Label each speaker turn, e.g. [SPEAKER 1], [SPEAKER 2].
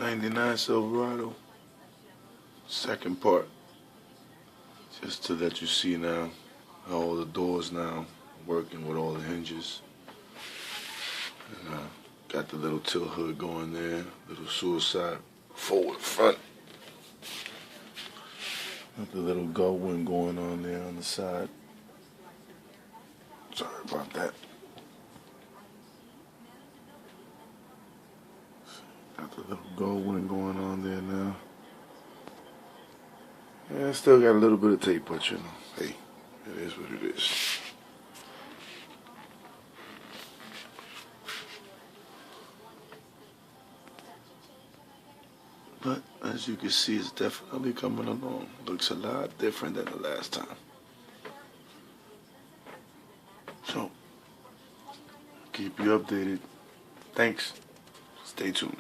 [SPEAKER 1] '99 Silverado, second part. Just to let you see now how all the doors now working with all the hinges. And got the little tilt hood going there, little suicide forward front. Got the little gull wing going on there on the side. Sorry about that. Got the little gull wing going on there now. Yeah, still got a little bit of tape, but you know, hey, it is what it is. But as you can see, it's definitely coming along. Looks a lot different than the last time. So, keep you updated. Thanks. Stay tuned.